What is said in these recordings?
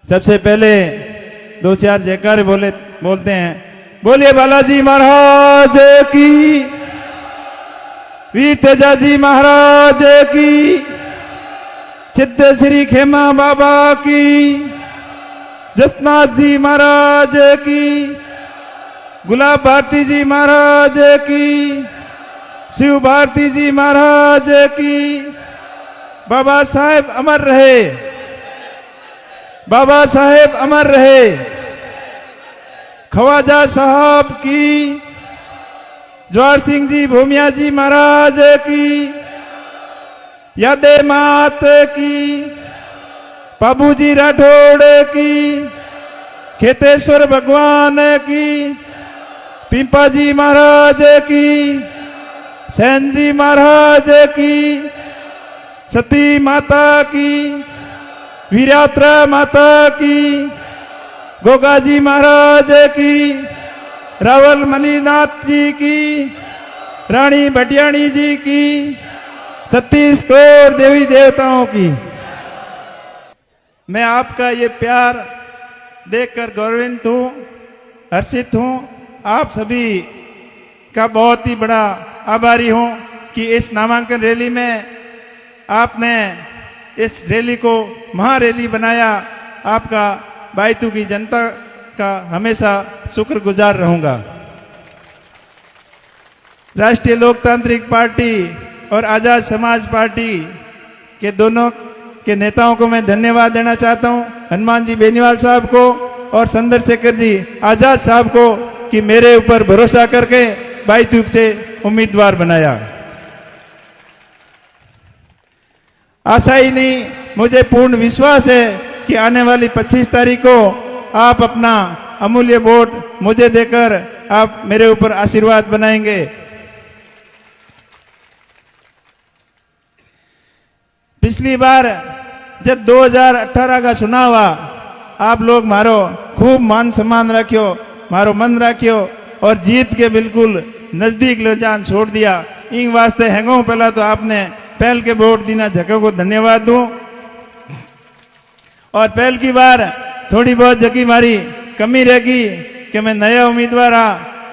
सबसे पहले दो चार जयकारे बोलते हैं। बोलिए बालाजी महाराज की, वीर तेजाजी महाराज की, सिद्ध श्री खेमा बाबा की, जसनाथ जी महाराज की, गुलाब भारती जी महाराज की, शिव भारती जी महाराज की। बाबा साहेब अमर रहे, बाबा साहेब अमर रहे। ख्वाजा साहब की, जवाहर सिंह जी भूमिया जी महाराज की, यादे मात की, बाबूजी राठौड़ की, खेतेश्वर भगवान की, पिंपा जी महाराज की, सैन जी महाराज की, सती माता की, वीरात्रा माता की, गोगा जी महाराज की, रावल मणिनाथ जी की, रानी भटियाणी जी की, 36 करोड़ देवी देवताओं की। मैं आपका ये प्यार देखकर गौरवान्वित हूँ, हर्षित हूँ। आप सभी का बहुत ही बड़ा आभारी हूँ कि इस नामांकन रैली में आपने इस रैली को महारैली बनाया। आपका बायतू की जनता का हमेशा शुक्रगुजार रहूंगा। राष्ट्रीय लोकतांत्रिक पार्टी और आजाद समाज पार्टी के दोनों के नेताओं को मैं धन्यवाद देना चाहता हूं। हनुमान जी बेनीवाल साहब को और सुंदर शेखर जी आजाद साहब को कि मेरे ऊपर भरोसा करके बायतू से उम्मीदवार बनाया। आशा ही नहीं, मुझे पूर्ण विश्वास है कि आने वाली 25 तारीख को आप अपना अमूल्य वोट मुझे देकर आप मेरे ऊपर आशीर्वाद बनाएंगे। पिछली बार जब 2018 का चुनाव हुआ, आप लोग मारो खूब मान सम्मान रखियो, मारो मन रखियो और जीत के बिल्कुल नजदीक ले जान छोड़ दिया। इन वास्ते हैंगो पहला तो आपने पहल के वोट दीना जगह को धन्यवाद दूं। और पहल की बार थोड़ी बहुत जगह मारी कमी रहेगी कि मैं नया उम्मीदवार आ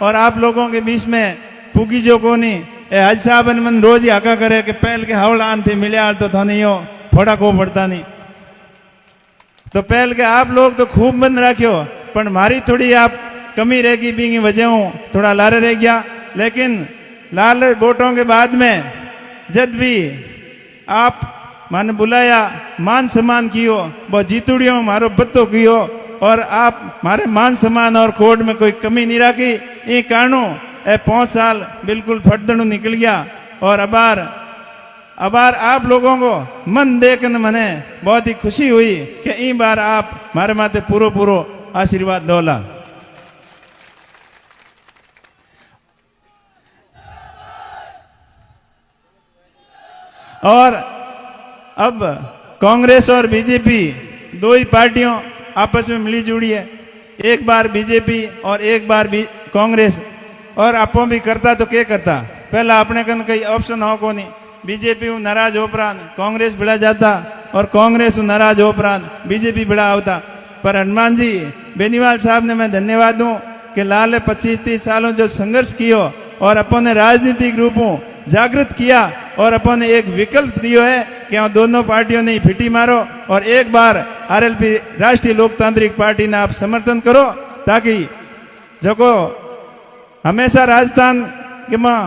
और आप लोगों के बीच में पुगी जो को नहीं हज साहब मन रोज ही आका करे कि पहल के हावड़ा आन थे मिले तो था नहीं हो फोड़ा को पड़ता नहीं। तो पहल के आप लोग तो खूब बंद रखियो, पर मारी थोड़ी आप कमी रहेगी बींगी वजह थोड़ा लारे रह गया। लेकिन लाल वोटों के बाद में जब भी आप माने बुलाया, मान सम्मान कियो, वो जीतुड़ियों मारो बत्तो कियो और आप मारे मान सम्मान और कोड में कोई कमी नहीं रखी। ये कारणों 5 साल बिल्कुल फटदड़ू निकल गया। और अबार आप लोगों को मन देखने मने बहुत ही खुशी हुई कि इन बार आप मारे माते पूरो आशीर्वाद दोला। और अब कांग्रेस और बीजेपी दो ही पार्टियों आपस में मिली जुड़ी है। एक बार बीजेपी और एक बार कांग्रेस। और आपो भी करता तो क्या करता, पहला अपने कन कई ऑप्शन हो को नहीं। बीजेपी नाराज हो प्रांत कांग्रेस बिड़ा जाता और कांग्रेस नाराज हो प्रांत बीजेपी बिड़ा आवता। पर हनुमान जी बेनीवाल साहब ने मैं धन्यवाद दूं कि लाल 25-30 सालों जो संघर्ष कियो और अपन ने राजनीतिक रूपों जागृत किया और अपन ने एक विकल्प दियो है कि दोनों पार्टियों ने फिटी मारो और एक बार आरएलपी राष्ट्रीय लोकतांत्रिक पार्टी ने आप समर्थन करो, ताकि जो को हमेशा राजस्थान के मां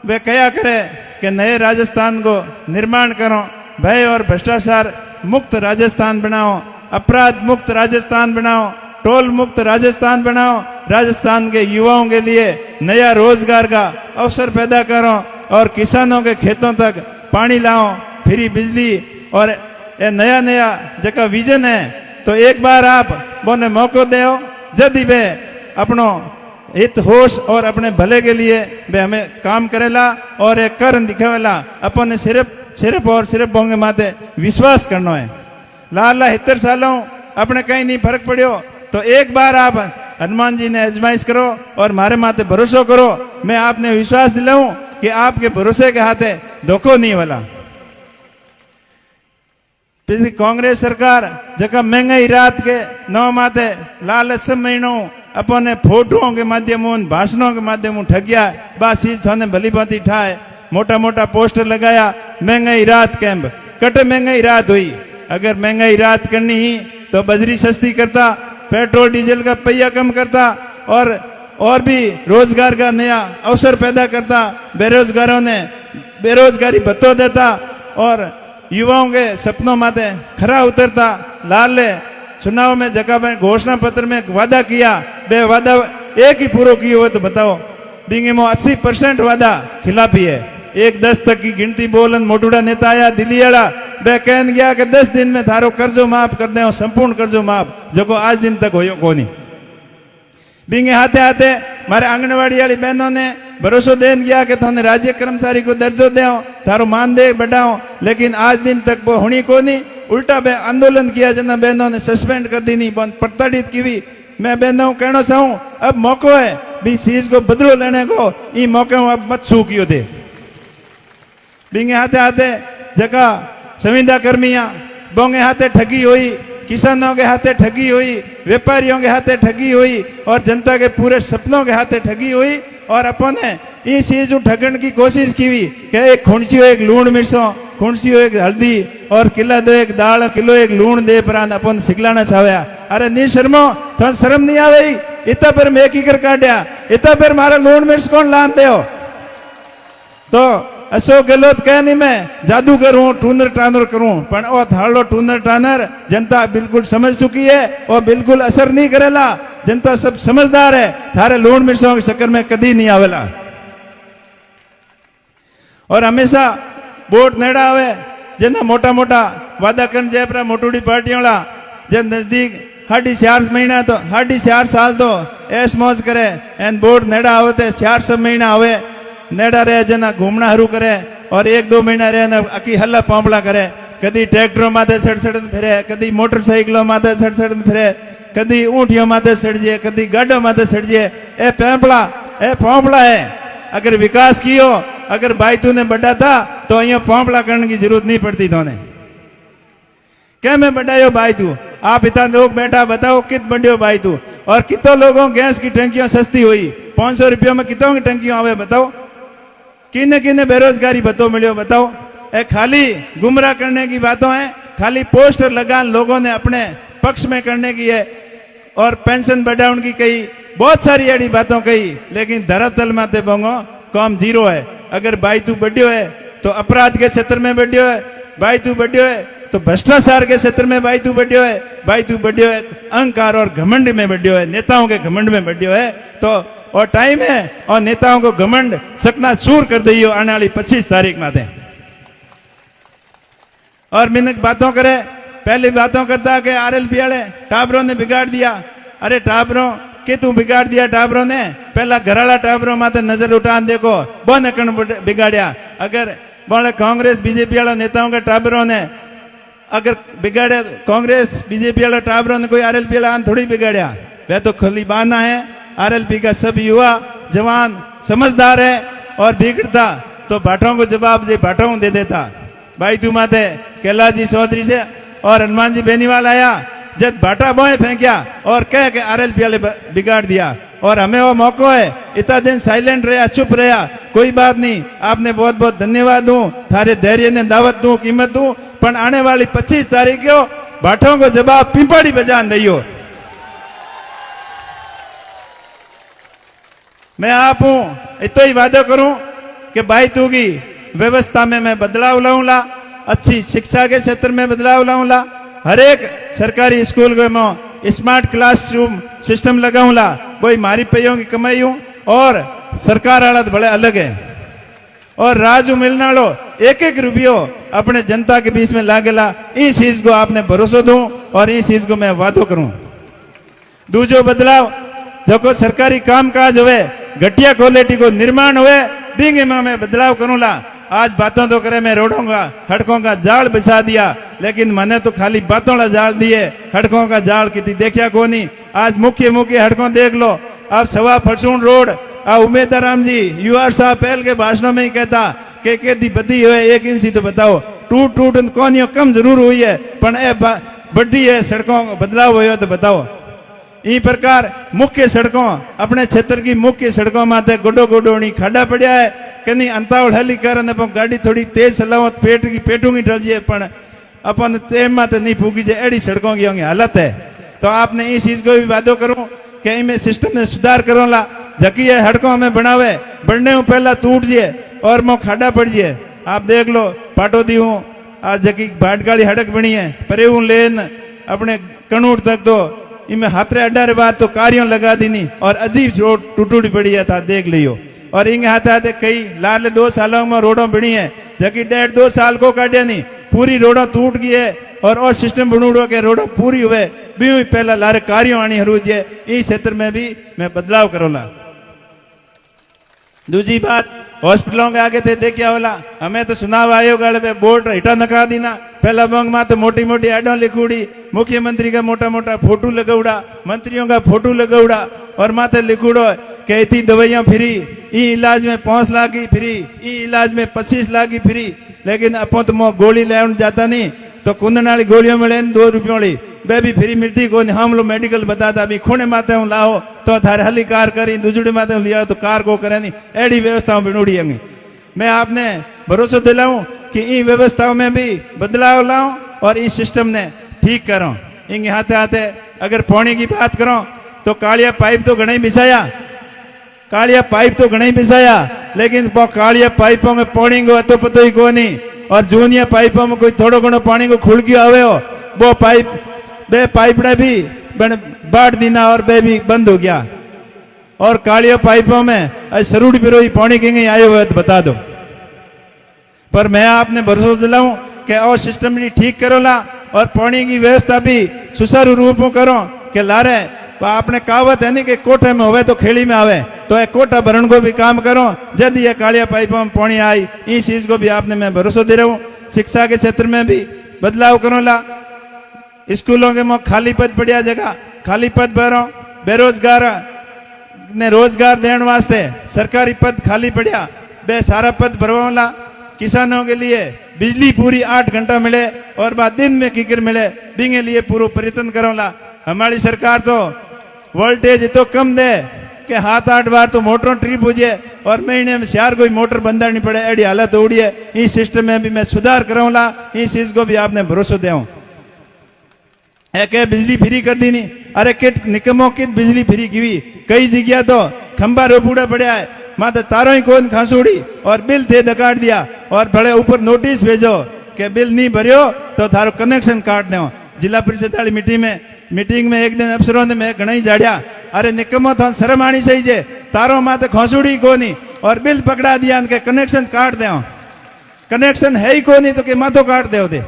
वे कया करे कि नए राजस्थान को निर्माण करो, भय और भ्रष्टाचार मुक्त राजस्थान बनाओ, अपराध मुक्त राजस्थान बनाओ, टोल मुक्त राजस्थान बनाओ, राजस्थान के युवाओं के लिए नया रोजगार का अवसर पैदा करो और किसानों के खेतों तक पानी लाओ, फ्री बिजली और नया जगह विजन है। तो एक बार आप बोने मौका दो, जल्दी वे अपनो हित होश और अपने भले के लिए वे हमें काम करेला और एक कर दिखावेला। अपन ने सिर्फ और सिर्फ बोंगे माते विश्वास करना है। लाला 70 सालों अपने कहीं नहीं फर्क पड़ियो तो एक बार आप हनुमान जी ने आजमाइश करो और मारे माते भरोसा करो। मैं आपने विश्वास दिलाऊं कि आपके भरोसे के हाथे धोखो नहीं वाला। पिछली कांग्रेस सरकार जका महंगाई रात के नौ माते लालच महीनों अपने फोटोओं के माध्यमों भाषणों के माध्यमों ठगिया बस चीज थाने भली भांति ठाए मोटा मोटा पोस्टर लगाया महंगाई रात कैंप कटे महंगाई रात हुई। अगर महंगाई रात करनी ही तो बजरी सस्ती करता, पेट्रोल डीजल का पहिया कम करता और भी रोजगार का नया अवसर पैदा करता, बेरोजगारों ने बेरोजगारी भत्तो देता और युवाओं के सपनों माते खरा उतरता। लाल चुनाव में जगह घोषणा पत्र में वादा किया, बे वादा एक ही पूरा किए हुए तो बताओ। बिंगे में 80% वादा खिलाफी है। 1-10 तक की गिनती बोलन मोटूड़ा नेता आया दिल्ली वाला, बे कहन गया कि 10 दिन में थारो कर्जो माफ कर दे, संपूर्ण कर्जो माफ, जो आज दिन तक हो कोनी। बिंगे हाथे हाथे मारे आंगनवाड़ी वाली बहनों ने भरोसा देन गया कि थाने राज्य कर्मचारी को दर्जो दे, थारो मानदेय बढ़ाओ, लेकिन आज दिन तक वो होनी को नहीं। उल्टा बे आंदोलन किया, जना बहनों ने सस्पेंड कर दी, नहीं प्रताड़ित की। मैं बहनों कहना चाहूं अब मौको है भी चीज को बदलो लेने को, ई मौके अब मत सूखियो दे। बिंगे हाथे हाथे जगह संविदा कर्मियां बोंगे हाथे ठगी हुई, किसानों के हाथे ठगी हुई, व्यापारियों के हाथे ठगी हुई और जनता के पूरे सपनों के हाथे ठगी हुई। और अपन ने इस चीज ठगन की कोशिश की हुई कि एक खुणसियो एक लूण मिर्चो, खुणसियो एक हल्दी और किला दो एक दाल, किलो एक लूण दे प्रान अपन सिखलाना चाहया। अरे नी शर्मो, तो शर्म नहीं आवे? इतना पर मैं की कर काटिया, इतना पर मारा लूण मिर्च कौन लान दे? तो अशोक गहलोत कह नहीं मैं जादू करूं, टूनर टानर करूं, पर ओ थालो टूनर टानर जनता बिल्कुल समझ चुकी है और बिल्कुल असर नहीं करेला। जनता सब समझदार है, थारे लूण मिर्चों के चक्कर में कदी नहीं आवेला। और हमेशा वोट नेड़ा आवे, जना मोटा मोटा वादा कर जयपुरा मोटूड़ी पार्टियों वाला जब नजदीक 4.5 महीना तो 4.5 साल तो ऐश मौज करे एन वोट नेड़ा आवते 4 महीना आवे नेड़ा रहे, जना घूमना हरू करे और 1-2 महीना रहे न अकी हल्ला पांपला करे। कदी ट्रैक्टरों माथे सड़ फिरे, कदी मोटरसाइकिलों माथे सड़ फिरे, कदी ऊंटियों माथे सड़जे, कदी गाड़ों माथे सड़जे। ए पांपला है। अगर विकास कियो, अगर भाई तूने बढ़ा था तो अहिया पांपला करने की जरूरत नहीं पड़ती तोने। क्या मैं बढ़ायो भाई तू? आप इतना लोग बैठा बताओ कित बढ़ियो भाई तू? और कितों लोगों गैस की टंकियां सस्ती हुई? 500 रुपयों में कितों की टंकियां आवे बताओ? किन्ने किन्ने बेरोजगारी भत्तो मिलियो बताओ? ए खाली गुमराह करने की बातों है, खाली पोस्टर लगा लोगों ने अपने पक्ष में करने की है और पेंशन बढ़ाने की कही, बहुत सारी ऐसी बातों कही, लेकिन धरातल माते बोंगो काम जीरो है। अगर भाई तू बढ़ियो है तो अपराध के क्षेत्र में बढ़ियो है, भाई तू बढ़ियो है तो भ्रष्टाचार के क्षेत्र में भाई तू बढ़ियो है, भाई तू बढ़ियो है अहंकार और घमंड में बढ़ियो है, नेताओं के घमंड में बढ़ियो है। तो और टाइम है और नेताओं को घमंड सकना चूर कर दियो आने वाली 25 तारीख माते। और मिनक बातों करे, पहली बातों करता कि आरएलपी वाले टाबरों ने बिगाड़ दिया। अरे टाबरों के तू बिगाड़ दिया? टाबरों ने पहला घराला टाबरों माते नजर उठान देखो बन बिगाड़िया। अगर बोले कांग्रेस बीजेपी वाला नेताओं के टाबरों ने अगर बिगाड़े, कांग्रेस बीजेपी वाला टाबरों ने कोई आरएलपी वाला थोड़ी बिगाड़िया। वह तो खुली बहाना है। आरएलपी का सब युवा जवान समझदार है और बिगड़ता तो भाटों को जवाब दे भाटों दे देता। भाई तू माते कैलाश जी चौधरी से और हनुमान जी बेनीवाल आया, जब भाटा बोए फेंकिया और कह के आरएलपी वाले बिगाड़ दिया। और हमें वो मौका है, इतना दिन साइलेंट रहा, चुप रहा, कोई बात नहीं। आपने बहुत बहुत धन्यवाद दूं, थारे धैर्य ने दावत दूं, कीमत दूं, पर आने वाली 25 तारीख को भाटों को जवाब पिंपड़ी बजान दियो। मैं आप हूं इतना ही वादा करूं कि भाई तू की व्यवस्था में मैं बदलाव लाऊंगा, अच्छी शिक्षा के क्षेत्र में बदलाव लाऊंगा, हर एक सरकारी स्कूल में स्मार्ट क्लासरूम सिस्टम लगाऊंगा। कोई मारी पैयों की कमाई हूं और सरकार वाला तो बड़े अलग है। और राजू मिलना लो 1-1 रुपयो अपने जनता के बीच में लागेला, इस चीज को आपने भरोसा दूं और इस चीज को मैं वादो करूं। दूसरो बदलाव जो सरकारी काम काज हुए, घटिया क्वालिटी को निर्माण हुए, बिंगे में मैं बदलाव करूंगा। आज बातों तो करे मैं रोडों का हड़कों का जाल बिछा दिया, लेकिन मैंने तो खाली बातों का जाल दिए, हड़कों का जाल कितनी देखा को नहीं। आज मुख्य हड़कों देख लो। अब सवा फरसून रोड उमेदराम जी यूआर साहब पहल के भाषणों में ही कहता कि दी बदी हुए 1 इंच ही तो बताओ टूट टूट कोनियों कम जरूर हुई है पण ए बड़ी है सड़कों बदलाव हो तो बताओ। ई प्रकार मुख्य सड़कों अपने क्षेत्र की मुख्य सड़कों माथे गोडो गोडोनी खाडा पड़ा है कहीं अंतावड़ हली कर गाड़ी थोड़ी तेज चलाओ पेट की पेटू की डल जाए पण अपन तेम माते नहीं फूकी जाए एडी सड़कों की होंगी हालत है। तो आपने इस चीज को भी वादो करूं कि इनमें सिस्टम में सुधार करो ला जकी है हड़कों में बनावे बढ़ने पहला टूट जाए और मो खाडा पड़ जाए। आप देख लो पाटोदी हूँ आज जकी भाटगाड़ी हड़क बनी है परे हूँ लेन अपने कनूट तक तो इनमें हाथरे अड्डा बाद तो कारियों लगा दी नहीं और अजीब रोड टूटी पड़ी है था देख लियो। और इंगे हाथे हाथे कई लाल 2 सालों में रोडों बनी है जबकि 1.5-2 साल को काटिया नहीं पूरी रोडों टूट गई है और सिस्टम बनूड़ो के रोडों पूरी हुए भी पहला लारे कारियों आनी हरूज है इस क्षेत्र में भी मैं बदलाव करोला। दूसरी बात हॉस्पिटलों के आगे थे देखिया वाला हमें तो चुनाव आयोग वाले बोर्ड हिटा नका दीना पहला बंग में तो मोटी मोटी एडों लिखूड़ी मुख्यमंत्री का मोटा मोटा फोटो लगौड़ा मंत्रियों का फोटो लगौड़ा और माथे लिखूड़ो कि इतनी दवाइयां फ्री ई इलाज में 5 लाख की फ्री ई इलाज में 25 लाख की फ्री। लेकिन अपन तो मो गोली ले जाता नहीं तो कुंदन वाली गोलियों मिले 2 रुपयों वाली वे भी फ्री मिलती को हम लोग मेडिकल बताता अभी खूने माते हूँ लाओ तो थारे हली कार करी दूसरी माते हूँ लिया तो कार को करे नहीं एडी व्यवस्थाओं बनूड़ी होंगी। मैं आपने भरोसा दिलाऊं कि इन व्यवस्थाओं में भी बदलाव लाऊं और इस सिस्टम ने ठीक करो। इंगे हाथे हाथे अगर पानी की बात करो तो कालिया पाइप तो घना ही बिछाया कालिया पाइप तो घना ही बिछाया लेकिन कालिया पाइपों में पानी को अतो पतो ही को नहीं और जूनिया पाइपों में कोई थोड़ो घणो पानी को खुल गयो आवे हो वो पाइप बे पाइपड़ा भी बाढ़ दीना और बे भी बंद हो गया और कालिया पाइपों में सरूड़ बिरोई पानी कहीं आए हुए तो बता दो। पर मैं आपने भरोसा दिलाऊं कि और सिस्टम भी ठीक करो ला और पानी की व्यवस्था भी सुचारू रूप में करो कि लारे आपने कहावत है नहीं कि कोठे में होवे तो खेड़ी में आवे तो एक कोटा भरण को भी काम करो जब ये कालिया पाइपों में पानी आई इस चीज को भी आपने मैं भरोसा दे रहा हूँ। शिक्षा के क्षेत्र में भी बदलाव करो ला स्कूलों के मुख खाली पद पड़िया जगह खाली पद भरो बेरोजगार ने रोजगार देने वास्ते सरकारी पद खाली पड़िया बे सारा पद भरवा किसानों के लिए बिजली पूरी 8 घंटा मिले और बाद दिन में किकर मिले बिंगे लिए पूरा प्रयत्न करो ला। हमारी सरकार तो वोल्टेज तो कम दे कि 7-8 बार तो मोटर ट्रिप हो जाए और महीने में 4 कोई मोटर बंदा नहीं पड़े एडी हालत हो रही है। इस सिस्टम में भी मैं सुधार कराऊं ला इस चीज को भी आपने भरोसा दें बिजली फ्री कर दी नहीं अरे किट निकमो किट बिजली फ्री की कई जगह तो खंबा रोपूड़ा पड़ा है माता तारों ही कौन खांसूड़ी और बिल थे दकाट दिया और बड़े ऊपर नोटिस भेजो कि बिल नहीं भरियो तो थारो कनेक्शन काट दो। जिला परिषद वाली मीटिंग में एक दिन अफसरों ने मैं घना ही झाड़िया अरे निकमो तो शर्म आनी सही जे तारो माते खांसूड़ी कोनी और बिल पकड़ा दिया के कनेक्शन काट दे कनेक्शन है ही कोनी तो के माथो काट दे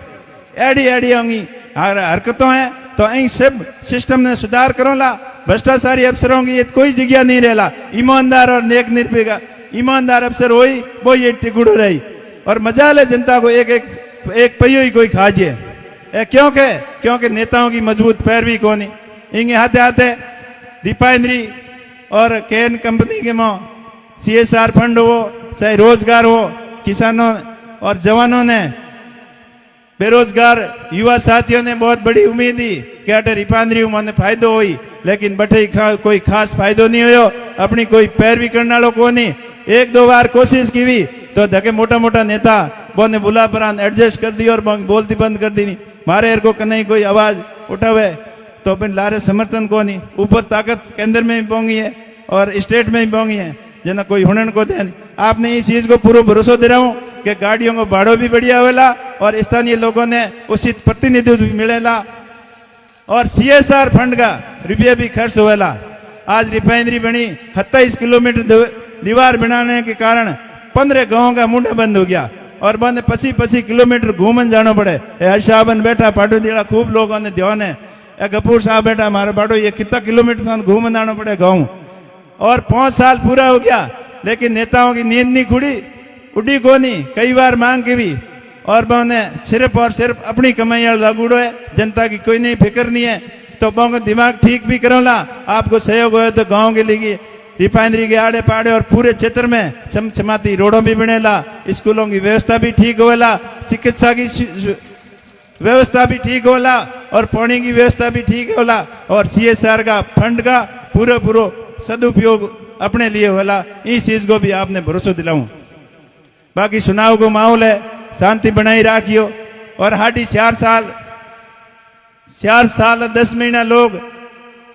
एडी एडी होंगी हरकतों है तो इन सब सिस्टम ने सुधार करो ला। भ्रष्टाचारी अफसरों की ये कोई जगह नहीं रहला ईमानदार और नेक निरपेगा ईमानदार अफसर होई वो ये टिकुड़ो रही और मजा ले जनता को एक पहियो ही कोई खाजिए क्योंकि नेताओं की मजबूत पैरवी कोनी इंगे हाथे हाथे रिफाइनरी और केन कंपनी के मो CSR फंड हो चाहे रोजगार हो किसानों और जवानों ने बेरोजगार युवा साथियों ने बहुत बड़ी उम्मीद थी कि अटे रिफाइनरी में फायदो हुई लेकिन बटे कोई खास फायदो नहीं हो अपनी कोई पैरवी करने वालों को नहीं 1-2 बार कोशिश की भी तो धके मोटा मोटा नेता बोने बुला पर एडजस्ट कर दी और बोलती बंद कर दी नहीं मारे को कहीं कोई आवाज उठावे तो अपन लारे समर्थन को नहीं ऊपर ताकत केंद्र में भी पोंगी है और स्टेट में भी पोंगी है जना कोई हुनन को दे। आपने इस चीज को पूरा भरोसा दे रहा हूँ कि गाड़ियों को भाड़ो भी बढ़िया होगा और स्थानीय लोगों ने उचित प्रतिनिधित्व भी मिलेला और CSR फंड का रुपया भी खर्च होगा। आज रिफाइनरी बनी 27 किलोमीटर दीवार बनाने के कारण 15 गांव का मुंडा बंद हो गया और बंद 25 किलोमीटर घूमन जाना पड़े। हर्षाबन बैठा पाटो दिला खूब लोगों ने ध्यान है गपूर साहब बैठा हमारा बाटो ये कितना किलोमीटर घूमन जाना पड़े गाँव और 5 साल पूरा हो गया लेकिन नेताओं की नींद नहीं खुड़ी उड़ी को नहीं कई बार मांग की भी और मैंने सिर्फ और सिर्फ अपनी कमाई लागूड़ो है जनता की कोई नहीं फिक्र नहीं है तो दिमाग ठीक भी करो ला आपको सहयोग हो तो गाँव के लिए रिफाइनरी के आड़े पाड़े और पूरे क्षेत्र में चमचमाती रोडों भी बनेला, स्कूलों की व्यवस्था भी ठीक होला, चिकित्सा की व्यवस्था भी ठीक होला और पानी की व्यवस्था भी ठीक होला और CSR का फंड का पूरा सदुपयोग अपने लिए होला। इस चीज को भी आपने भरोसा दिलाऊं। बाकी चुनाव को माहौल है, शांति बनाई राखियो और हाटी 4 साल 10 महीना लोग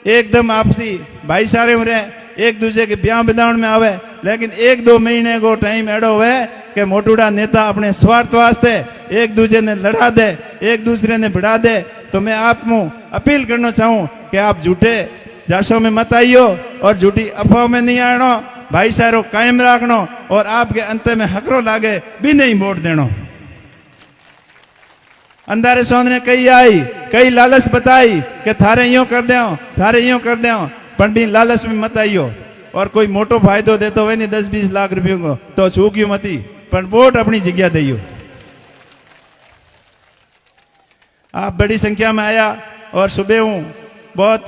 एकदम आपसी भाईचारे में रहे, एक दूसरे के ब्याह विदावन में आवे, लेकिन 1-2 महीने को टाइम एडो है कि मोटूड़ा नेता अपने स्वार्थ वास्ते एक दूसरे ने लड़ा दे, एक दूसरे ने बढ़ा दे। तो मैं आप अपील करना चाहूँ कि आप झूठे जाशों में मत आइयो और झूठी अफवाह में नहीं आनो, भाईचारो कायम रखनो और आपके अंत में हकरो लागे भी नहीं वोट देनो। अंधारे सोन ने कई लालच बताई कि थारे यूं कर दो पर भी लालच में मत आइयो और कोई मोटो फायदो दे तो वे नहीं 10-20 लाख रुपयों को तो चूकियो मती, पर वोट अपनी जगह दियो। आप बड़ी संख्या में आया और सुबह हूँ बहुत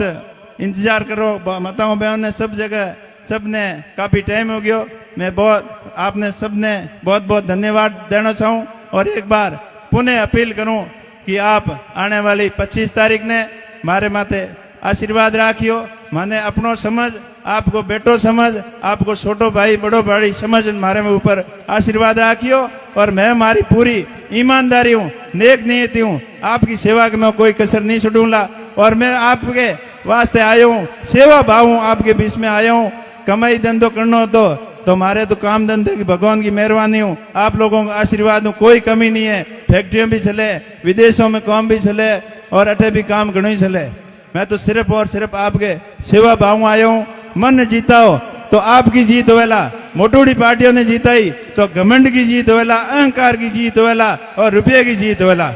इंतजार करो, माताओं बहनों ने सब जगह सबने काफी टाइम हो गया। मैं आपने सबने बहुत धन्यवाद देना चाहूँ और एक बार पुनः अपील करूं कि आप आने वाली 25 तारीख ने मारे माथे आशीर्वाद राखियो। माने अपनो समझ, आपको बेटो समझ, आपको छोटो भाई बड़ो भाई समझ मारे में ऊपर आशीर्वाद राखियो और मैं हमारी पूरी ईमानदारी हूँ, नेक नीयती हूँ, आपकी सेवा के मैं कोई कसर नहीं छोड़ूंगा और मैं आपके वास्ते आया हूँ, सेवा भाव हूँ, आपके बीच में आया हूँ। कमाई धंधो करना हो तो हमारे तो काम धंधे की भगवान की मेहरबानी हूँ, आप लोगों का आशीर्वाद हूँ, कोई कमी नहीं है। फैक्ट्रियों भी चले, विदेशों में काम भी चले और अठे भी काम घणो ही चले। मैं तो सिर्फ और सिर्फ आपके सेवा भाव आया हूँ। मन जीता हो तो आपकी जीत होवेला, मोटूड़ी पार्टियों ने जीताई तो घमंड की जीत होवेला, अहंकार की जीत होवेला और रुपये की जीत होवेला।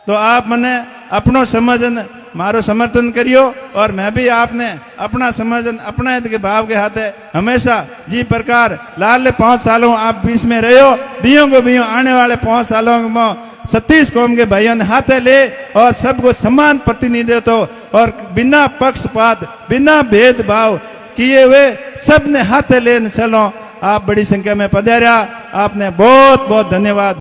तो आप मने अपनो समझन मारो समर्थन करियो और मैं भी आपने अपना समर्थन अपना हित के भाव के हाथे हमेशा जी प्रकार लाल 5 सालों आप बीच में रहो, बियों को बियों आने वाले 5 सालों में 36 कौम के भाइयों ने हाथे ले और सबको समान प्रतिनिधित्व और बिना पक्षपात बिना भेदभाव किए हुए सबने हाथे ले चलो। आप बड़ी संख्या में पधारा, आपने बहुत धन्यवाद।